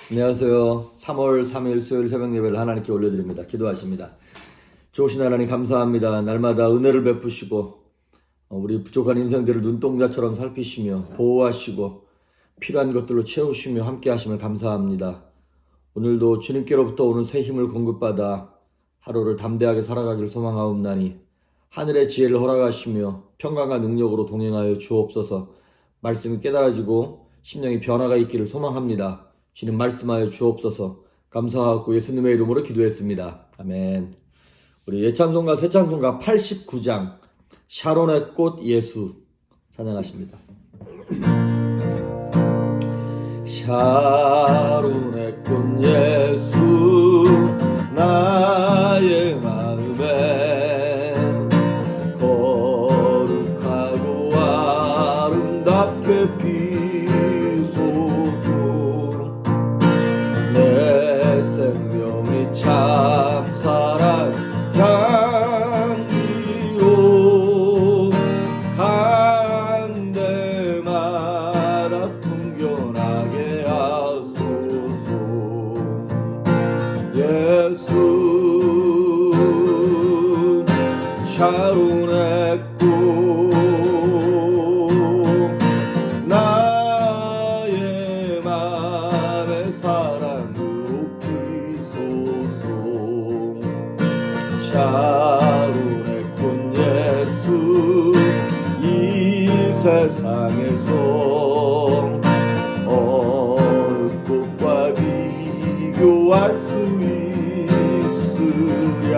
안녕하세요. 3월 3일 수요일 새벽 예배를 하나님께 올려드립니다. 기도하십니다. 좋으신 하나님 감사합니다. 날마다 은혜를 베푸시고 우리 부족한 인생들을 눈동자처럼 살피시며 보호하시고 필요한 것들로 채우시며 함께 하심을 감사합니다. 오늘도 주님께로부터 오는 새 힘을 공급받아 하루를 담대하게 살아가길 소망하옵나니 하늘의 지혜를 허락하시며 평강과 능력으로 동행하여 주옵소서. 말씀이 깨달아지고 심령의 변화가 있기를 소망합니다. 주님 말씀하여 주옵소서. 감사하고 예수님의 이름으로 기도했습니다. 아멘. 우리 예찬송가 새찬송가 89장 샤론의 꽃 예수 찬양하십니다. 샤론의 꽃 예수 나의 마음에 거룩하고 아름답게 참사랑 향기로 간 데마다 풍겨나게 하소서. 예수 샤론의 꽃 나의 맘의 사랑으로 샤론의 꽃 예수 이 세상에서 어느 꽃과 비교할 수 있으랴.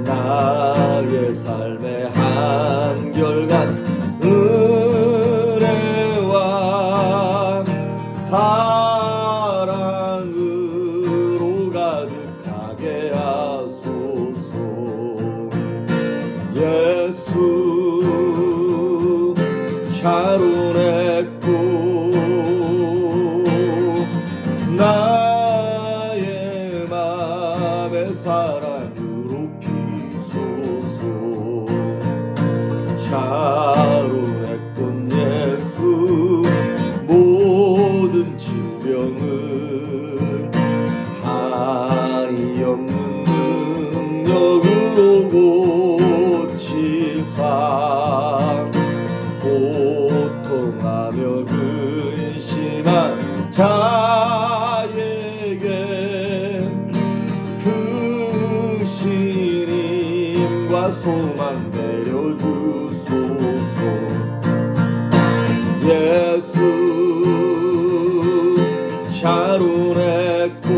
나의 삶의 한결같 은혜와 사랑으로 가득하게 하소서. 예수 샤론의 꽃 나의 맘의 사랑으로 피소서. 샤론의 꽃 예수 모든 질병을 한이 없는 능력으로 고치사 고통하며 근심한 자에게 크신 힘과 소망 내려주소서. 예수 샤론의 꽃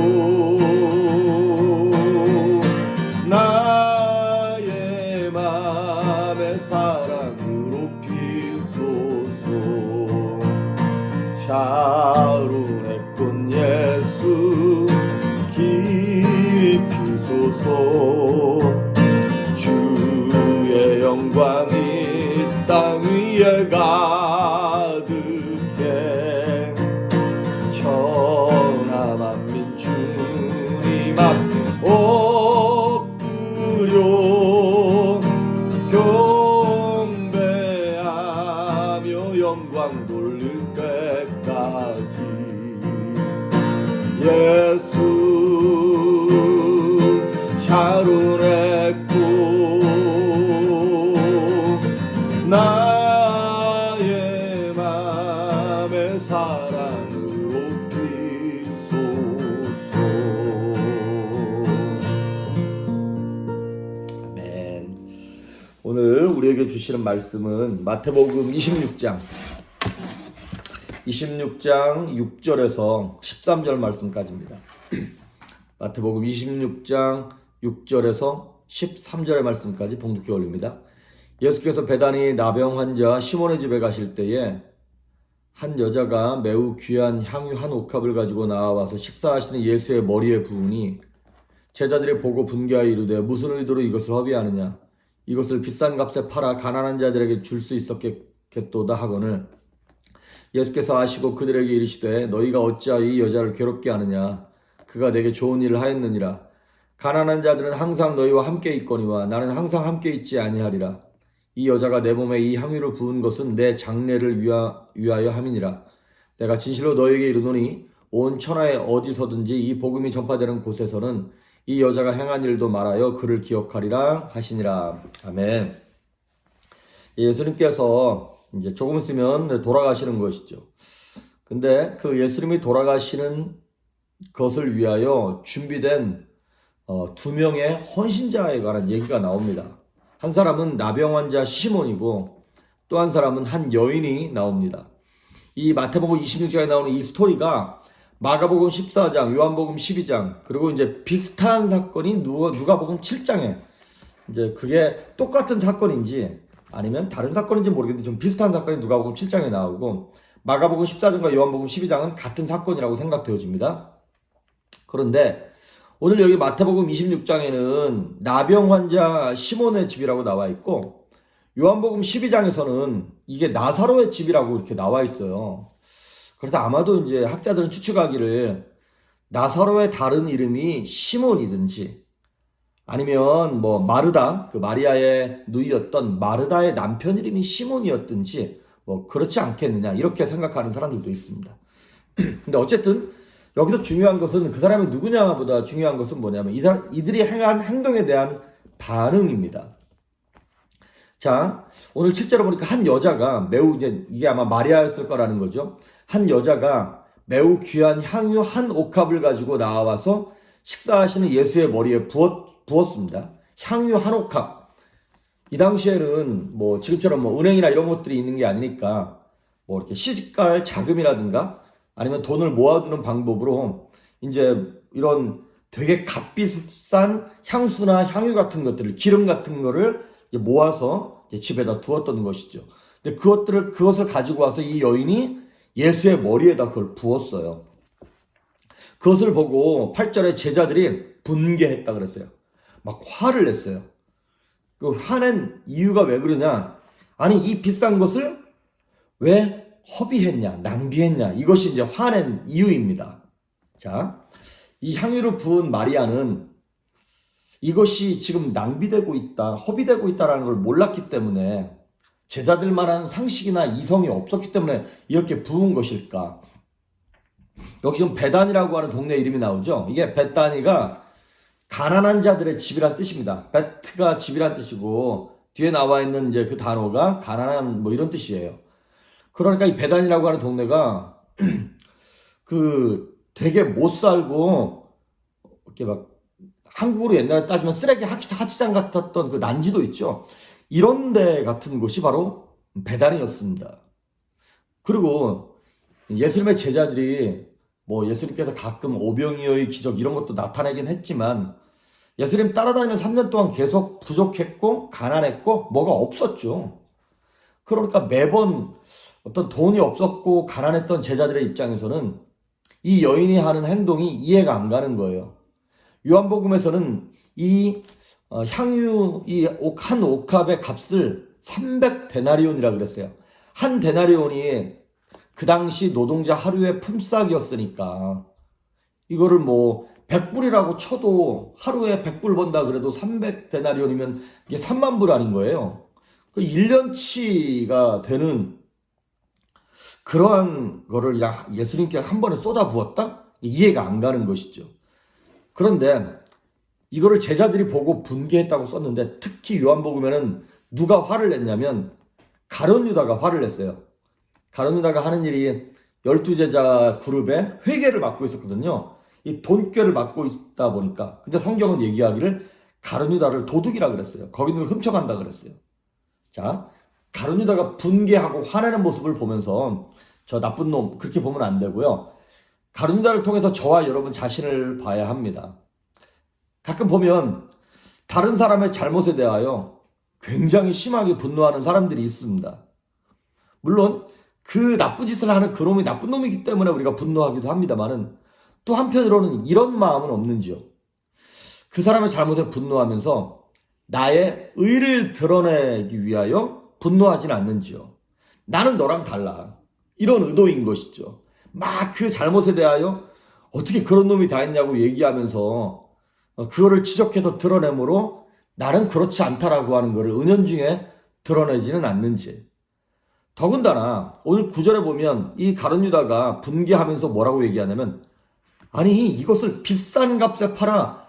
나의 맘의 사랑으로 피소서. 샤론의 꽃 예수 깊이 피소서. 주의 영광이 땅 위에 가득해 천하 만민 주님 앞 엎드려 경배하며 영광 돌릴 때까지. 예수 샤론의 꽃 나의 맘의 사랑으로 피소서. 아멘. 오늘 우리에게 주시는 말씀은 마태복음 26장 6절에서 13절 말씀까지입니다. 마태복음 26장 6절에서 13절의 말씀까지 봉독해 올립니다. 예수께서 베다니 나병 환자 시몬의 집에 가실 때에 한 여자가 매우 귀한 향유 한 옥합을 가지고 나와서 식사하시는 예수의 머리에 부으니 제자들이 보고 분개하여 이르되 무슨 의도로 이것을 허비하느냐. 이것을 비싼 값에 팔아 가난한 자들에게 줄 수 있었겠도다 하거늘 예수께서 아시고 그들에게 이르시되 너희가 어찌하여 이 여자를 괴롭게 하느냐. 그가 내게 좋은 일을 하였느니라. 가난한 자들은 항상 너희와 함께 있거니와 나는 항상 함께 있지 아니하리라. 이 여자가 내 몸에 이 향유를 부은 것은 내 장례를 위하여 함이니라. 내가 진실로 너희에게 이르노니 온 천하에 어디서든지 이 복음이 전파되는 곳에서는 이 여자가 행한 일도 말하여 그를 기억하리라 하시니라. 아멘. 예수님께서 이제 조금 있으면 돌아가시는 것이죠. 근데 그 예수님이 돌아가시는 것을 위하여 준비된 두 명의 헌신자에 관한 얘기가 나옵니다. 한 사람은 나병 환자 시몬이고 또 한 사람은 한 여인이 나옵니다. 이 마태복음 26장에 나오는 이 스토리가 마가복음 14장, 요한복음 12장, 그리고 이제 비슷한 사건이 누가복음 7장에 이제 그게 똑같은 사건인지 아니면 다른 사건인지 모르겠는데 좀 비슷한 사건이 누가복음 7장에 나오고 마가복음 14장과 요한복음 12장은 같은 사건이라고 생각되어집니다. 그런데 오늘 여기 마태복음 26장에는 나병 환자 시몬의 집이라고 나와 있고 요한복음 12장에서는 이게 나사로의 집이라고 이렇게 나와 있어요. 그래서 아마도 이제 학자들은 추측하기를 나사로의 다른 이름이 시몬이든지 아니면 뭐 마르다, 그 마리아의 누이였던 마르다의 남편 이름이 시몬이었든지 뭐 그렇지 않겠느냐 이렇게 생각하는 사람들도 있습니다. 근데 어쨌든 여기서 중요한 것은 그 사람이 누구냐보다 중요한 것은 뭐냐면 이들이 행한 행동에 대한 반응입니다. 자, 오늘 실제로 보니까 한 여자가 매우 이게 아마 마리아였을 거라는 거죠. 한 여자가 매우 귀한 향유 한 옥합을 가지고 나와서 식사하시는 예수의 머리에 부었습니다. 향유 한 옥합. 이 당시에는 뭐 지금처럼 뭐 은행이나 이런 것들이 있는 게 아니니까 뭐 이렇게 시집갈 자금이라든가 아니면 돈을 모아두는 방법으로 이제 이런 되게 값비싼 향수나 향유 같은 것들을, 기름 같은 거를 모아서 집에다 두었던 것이죠. 근데 그것을 가지고 와서 이 여인이 예수의 머리에다 그걸 부었어요. 그것을 보고 8절에 제자들이 분개했다 그랬어요. 막 화를 냈어요. 그 화낸 이유가 왜 그러냐? 아니, 이 비싼 것을 왜 허비했냐, 낭비했냐, 이것이 이제 화낸 이유입니다. 자, 이 향유를 부은 마리아는 이것이 지금 낭비되고 있다, 허비되고 있다라는 걸 몰랐기 때문에 제자들만한 상식이나 이성이 없었기 때문에 이렇게 부은 것일까? 여기 지금 베단이라고 하는 동네 이름이 나오죠? 이게 베다니가 가난한 자들의 집이란 뜻입니다. 베트가 집이란 뜻이고 뒤에 나와 있는 이제 그 단어가 가난한 뭐 이런 뜻이에요. 그러니까 이 베단이라고 하는 동네가 그 되게 못 살고 이렇게 막 한국으로 옛날에 따지면 쓰레기 하치장 같았던 그 난지도 있죠. 이런 데 같은 곳이 바로 베단이었습니다. 그리고 예수님의 제자들이 뭐 예수님께서 가끔 오병이어의 기적 이런 것도 나타내긴 했지만 예수님 따라다니는 3년 동안 계속 부족했고 가난했고 뭐가 없었죠. 그러니까 매번 어떤 돈이 없었고 가난했던 제자들의 입장에서는 이 여인이 하는 행동이 이해가 안 가는 거예요. 요한복음에서는 이 향유 이 한 옥합의 값을 300데나리온이라 그랬어요. 한 데나리온이 그 당시 노동자 하루의 품삯이었으니까 이거를 뭐 100불이라고 쳐도 하루에 100불 번다 그래도 300데나리온이면 이게 3만 불 아닌 거예요. 그 1년치가 되는 그러한 거를 예수님께 한 번에 쏟아 부었다? 이해가 안 가는 것이죠. 그런데 이거를 제자들이 보고 분개했다고 썼는데 특히 요한복음에는 누가 화를 냈냐면 가룟 유다가 화를 냈어요. 가룟 유다가 하는 일이 12제자 그룹의 회계를 맡고 있었거든요. 이 돈꾀를 맡고 있다 보니까. 근데 성경은 얘기하기를 가룟 유다를 도둑이라 그랬어요. 거기는 훔쳐간다 그랬어요. 자, 가룟 유다가 분개하고 화내는 모습을 보면서 저 나쁜 놈 그렇게 보면 안 되고요. 가룟 유다를 통해서 저와 여러분 자신을 봐야 합니다. 가끔 보면 다른 사람의 잘못에 대하여 굉장히 심하게 분노하는 사람들이 있습니다. 물론 그 나쁜 짓을 하는 그놈이 나쁜 놈이기 때문에 우리가 분노하기도 합니다만은 또 한편으로는 이런 마음은 없는지요. 그 사람의 잘못에 분노하면서 나의 의를 드러내기 위하여 분노하지는 않는지요. 나는 너랑 달라. 이런 의도인 것이죠. 막 그 잘못에 대하여 어떻게 그런 놈이 다 했냐고 얘기하면서 그거를 지적해서 드러내므로 나는 그렇지 않다라고 하는 것을 은연중에 드러내지는 않는지. 더군다나 오늘 9절에 보면 이 가룟 유다가 분개하면서 뭐라고 얘기하냐면 아니 이것을 비싼 값에 팔아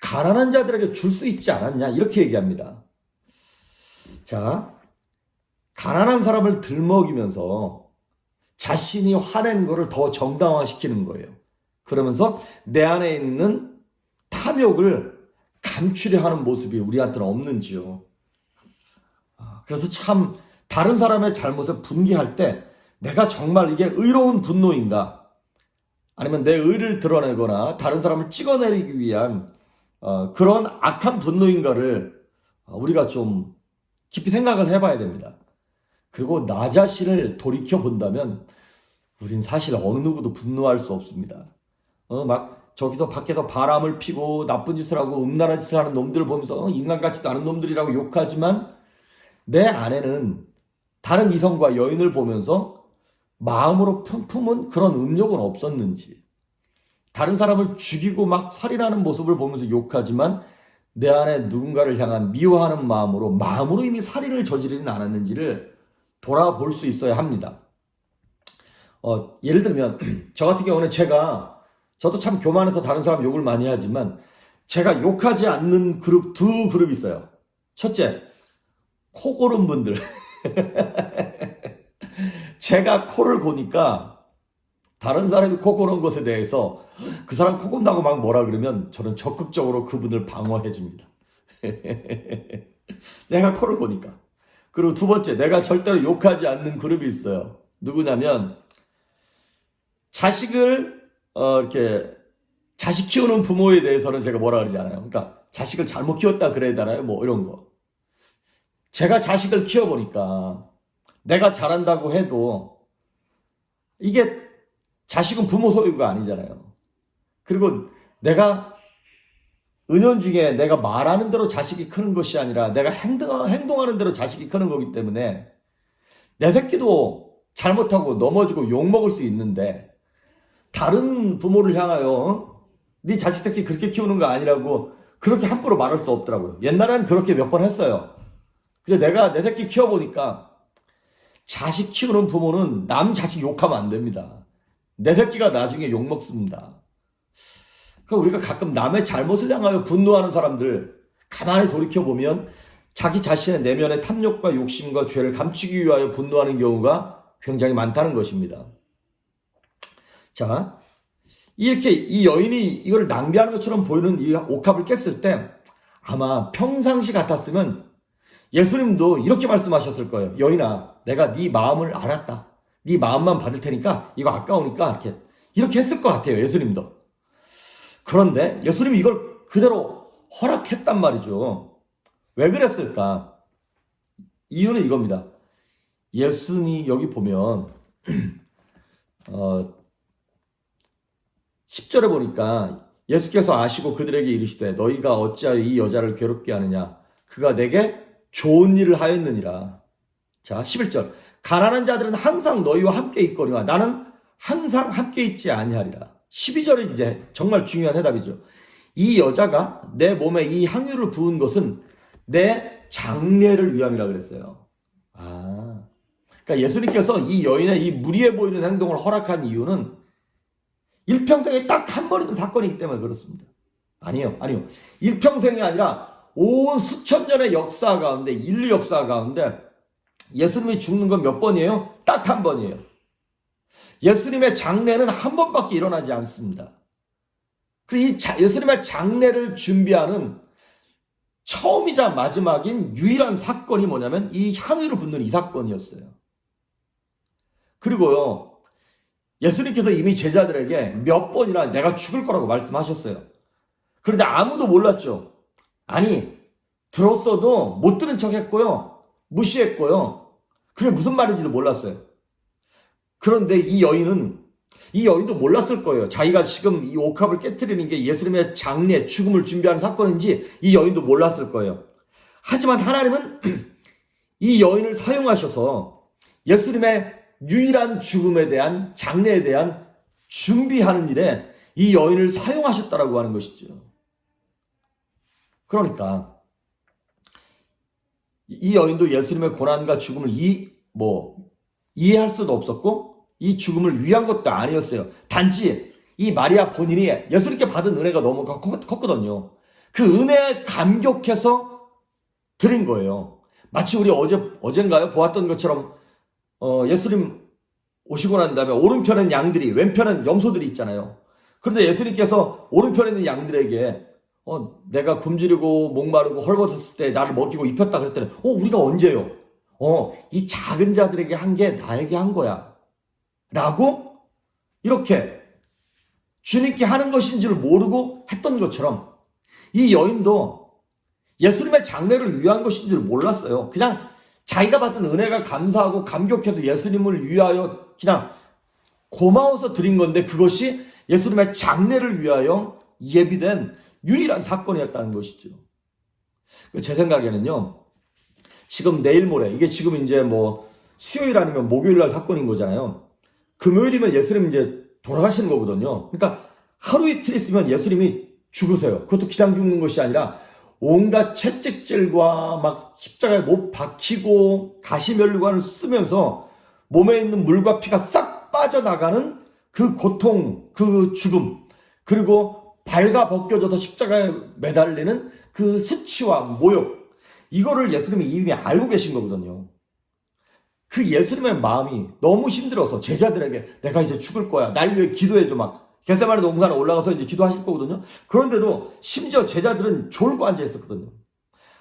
가난한 자들에게 줄 수 있지 않았냐 이렇게 얘기합니다. 자, 가난한 사람을 들먹이면서 자신이 화낸 거를 더 정당화시키는 거예요. 그러면서 내 안에 있는 탐욕을 감추려 하는 모습이 우리한테는 없는지요. 그래서 참 다른 사람의 잘못을 분개할 때 내가 정말 이게 의로운 분노인가 아니면 내 의를 드러내거나 다른 사람을 찍어내리기 위한 그런 악한 분노인가를 우리가 좀 깊이 생각을 해봐야 됩니다. 그리고 나 자신을 돌이켜 본다면 우린 사실 어느 누구도 분노할 수 없습니다. 막 저기서 밖에서 바람을 피고 나쁜 짓을 하고 음란한 짓을 하는 놈들을 보면서 인간 같지도 않은 놈들이라고 욕하지만 내 안에는 다른 이성과 여인을 보면서 마음으로 품은 그런 음욕은 없었는지, 다른 사람을 죽이고 막 살인하는 모습을 보면서 욕하지만 내 안에 누군가를 향한 미워하는 마음으로 이미 살인을 저지르진 않았는지를 돌아볼 수 있어야 합니다. 예를 들면 저 같은 경우는 저도 참 교만해서 다른 사람 욕을 많이 하지만 제가 욕하지 않는 그룹 두 그룹이 있어요. 첫째, 코 고른 분들. 제가 코를 고니까 다른 사람이 코 고는 것에 대해서 그 사람 코 곤다고 막 뭐라 그러면 저는 적극적으로 그분을 방어해 줍니다. 내가 코를 고니까. 그리고 두 번째, 내가 절대로 욕하지 않는 그룹이 있어요. 누구냐면 자식을 이렇게 자식 키우는 부모에 대해서는 제가 뭐라 그러지 않아요. 그러니까 자식을 잘못 키웠다 그래야 되나요? 뭐 이런 거. 제가 자식을 키워보니까 내가 잘한다고 해도 이게 자식은 부모 소유가 아니잖아요. 그리고 내가 은연중에 내가 말하는 대로 자식이 크는 것이 아니라 내가 행동하는 대로 자식이 크는 거기 때문에 내 새끼도 잘못하고 넘어지고 욕먹을 수 있는데 다른 부모를 향하여 네 자식 새끼 그렇게 키우는 거 아니라고 그렇게 함부로 말할 수 없더라고요. 옛날에는 그렇게 몇 번 했어요. 근데 내가 내 새끼 키워보니까 자식 키우는 부모는 남 자식 욕하면 안 됩니다. 내 새끼가 나중에 욕먹습니다. 그러니까 우리가 가끔 남의 잘못을 향하여 분노하는 사람들 가만히 돌이켜보면 자기 자신의 내면의 탐욕과 욕심과 죄를 감추기 위하여 분노하는 경우가 굉장히 많다는 것입니다. 자, 이렇게 이 여인이 이걸 낭비하는 것처럼 보이는 이 옥합을 깼을 때 아마 평상시 같았으면 예수님도 이렇게 말씀하셨을 거예요. 여인아, 내가 네 마음을 알았다. 네 마음만 받을 테니까 이거 아까우니까 이렇게 했을 것 같아요. 예수님도. 그런데 예수님이 이걸 그대로 허락했단 말이죠. 왜 그랬을까? 이유는 이겁니다. 예수님이 여기 보면 10절에 보니까 예수께서 아시고 그들에게 이르시되 너희가 어찌하여 이 여자를 괴롭게 하느냐? 그가 내게 좋은 일을 하였느니라. 자, 11절. 가난한 자들은 항상 너희와 함께 있거니와 나는 항상 함께 있지 아니하리라. 12절이 이제 정말 중요한 해답이죠. 이 여자가 내 몸에 이 향유를 부은 것은 내 장례를 위함이라 그랬어요. 그러니까 예수님께서 이 여인의 이 무리해 보이는 행동을 허락한 이유는 일평생에 딱 한 번 있는 사건이기 때문에 그렇습니다. 아니요. 일평생이 아니라 온 수천 년의 역사 가운데, 인류 역사 가운데 예수님이 죽는 건 몇 번이에요? 딱 한 번이에요. 예수님의 장례는 한 번밖에 일어나지 않습니다. 이 예수님의 장례를 준비하는 처음이자 마지막인 유일한 사건이 뭐냐면 이 향유를 붓는 이 사건이었어요. 그리고요, 예수님께서 이미 제자들에게 몇 번이나 내가 죽을 거라고 말씀하셨어요. 그런데 아무도 몰랐죠. 아니, 들었어도 못 들은 척 했고요. 무시했고요. 그게 무슨 말인지도 몰랐어요. 그런데 이 여인도 몰랐을 거예요. 자기가 지금 이 옥합을 깨트리는 게 예수님의 장례, 죽음을 준비하는 사건인지 이 여인도 몰랐을 거예요. 하지만 하나님은 이 여인을 사용하셔서 예수님의 유일한 죽음에 대한, 장례에 대한 준비하는 일에 이 여인을 사용하셨다라고 하는 것이죠. 그러니까 이 여인도 예수님의 고난과 죽음을 이해할 수도 없었고 이 죽음을 위한 것도 아니었어요. 단지 이 마리아 본인이 예수님께 받은 은혜가 너무 컸거든요. 그 은혜에 감격해서 드린 거예요. 마치 우리 어젠가요? 보았던 것처럼, 예수님 오시고 난 다음에 오른편엔 양들이, 왼편엔 염소들이 있잖아요. 그런데 예수님께서 오른편에 있는 양들에게, 내가 굶주리고 목마르고 헐벗었을 때 나를 먹이고 입혔다 그랬더니, 우리가 언제요? 이 작은 자들에게 한 게 나에게 한 거야. 라고 이렇게 주님께 하는 것인 줄 모르고 했던 것처럼 이 여인도 예수님의 장례를 위한 것인 줄 몰랐어요. 그냥 자기가 받은 은혜가 감사하고 감격해서 예수님을 위하여 그냥 고마워서 드린 건데 그것이 예수님의 장례를 위하여 예비된 유일한 사건이었다는 것이죠. 제 생각에는요, 지금 내일 모레, 이게 지금 이제 뭐 수요일 아니면 목요일 날 사건인 거잖아요. 금요일이면 예수님 이제 돌아가시는 거거든요. 그러니까 하루 이틀 있으면 예수님이 죽으세요. 그것도 그냥 죽는 것이 아니라 온갖 채찍질과 막 십자가에 못 박히고 가시면류관을 쓰면서 몸에 있는 물과 피가 싹 빠져나가는 그 고통, 그 죽음, 그리고 발가 벗겨져서 십자가에 매달리는 그 수치와 모욕, 이거를 예수님이 이미 알고 계신 거거든요. 그 예수님의 마음이 너무 힘들어서 제자들에게 내가 이제 죽을 거야, 날 위해 기도해줘, 막 겟세마네 동산에 올라가서 이제 기도하실 거거든요. 그런데도 심지어 제자들은 졸고 앉아 있었거든요.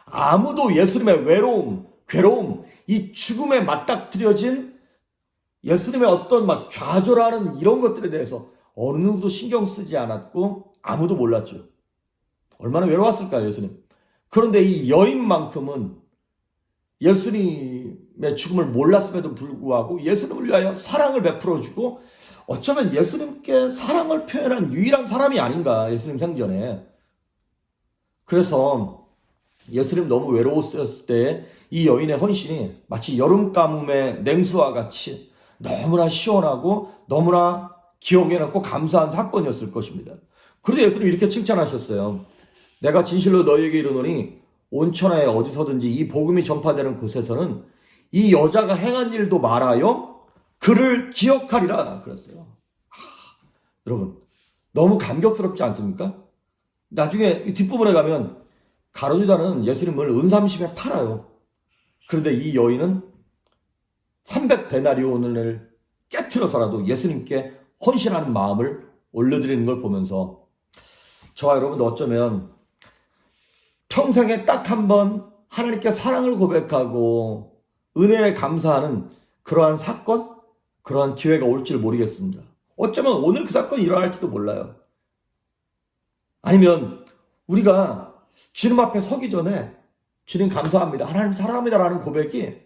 아무도 예수님의 외로움, 괴로움, 이 죽음에 맞닥뜨려진 예수님의 어떤 막 좌절하는 이런 것들에 대해서 어느 누구도 신경 쓰지 않았고 아무도 몰랐죠. 얼마나 외로웠을까요, 예수님? 그런데 이 여인만큼은 예수님의 죽음을 몰랐음에도 불구하고 예수님을 위하여 사랑을 베풀어주고 어쩌면 예수님께 사랑을 표현한 유일한 사람이 아닌가, 예수님 생전에. 그래서 예수님 너무 외로웠을 때 이 여인의 헌신이 마치 여름 가뭄의 냉수와 같이 너무나 시원하고 너무나 기억에 남고 감사한 사건이었을 것입니다. 그런데 예수님 이렇게 칭찬하셨어요. 내가 진실로 너희에게 이르노니 온천하에 어디서든지 이 복음이 전파되는 곳에서는 이 여자가 행한 일도 말하여 그를 기억하리라 그랬어요. 여러분, 너무 감격스럽지 않습니까? 나중에 이 뒷부분에 가면 가룟유다는 예수님을 은삼십에 팔아요. 그런데 이 여인은 300데나리온을 깨트려서라도 예수님께 헌신하는 마음을 올려드리는 걸 보면서 저와 여러분도 어쩌면 평생에 딱 한 번 하나님께 사랑을 고백하고 은혜에 감사하는 그러한 사건, 그러한 기회가 올지를 모르겠습니다. 어쩌면 오늘 그 사건이 일어날지도 몰라요. 아니면 우리가 주님 앞에 서기 전에 주님 감사합니다, 하나님 사랑합니다 라는 고백이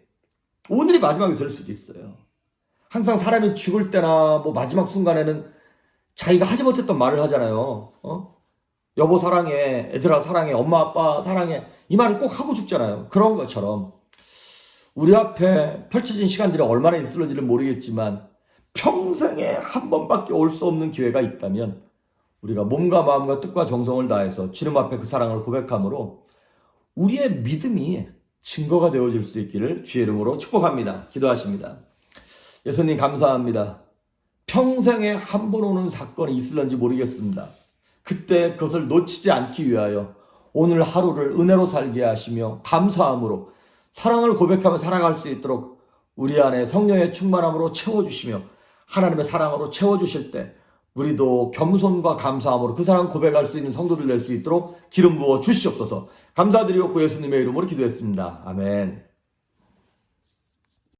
오늘이 마지막이 될 수도 있어요. 항상 사람이 죽을 때나 뭐 마지막 순간에는 자기가 하지 못했던 말을 하잖아요. 여보 사랑해, 애들아 사랑해, 엄마 아빠 사랑해, 이 말을 꼭 하고 죽잖아요. 그런 것처럼 우리 앞에 펼쳐진 시간들이 얼마나 있을지는 모르겠지만 평생에 한 번밖에 올 수 없는 기회가 있다면 우리가 몸과 마음과 뜻과 정성을 다해서 주님 앞에 그 사랑을 고백함으로 우리의 믿음이 증거가 되어질 수 있기를 주의 이름으로 축복합니다. 기도하십니다. 예수님 감사합니다. 평생에 한 번 오는 사건이 있을런지 모르겠습니다. 그때 그것을 놓치지 않기 위하여 오늘 하루를 은혜로 살게 하시며 감사함으로 사랑을 고백하며 살아갈 수 있도록 우리 안에 성령의 충만함으로 채워주시며 하나님의 사랑으로 채워주실 때 우리도 겸손과 감사함으로 그 사랑 고백할 수 있는 성도들 될 수 있도록 기름 부어 주시옵소서. 감사드리옵고 예수님의 이름으로 기도했습니다. 아멘.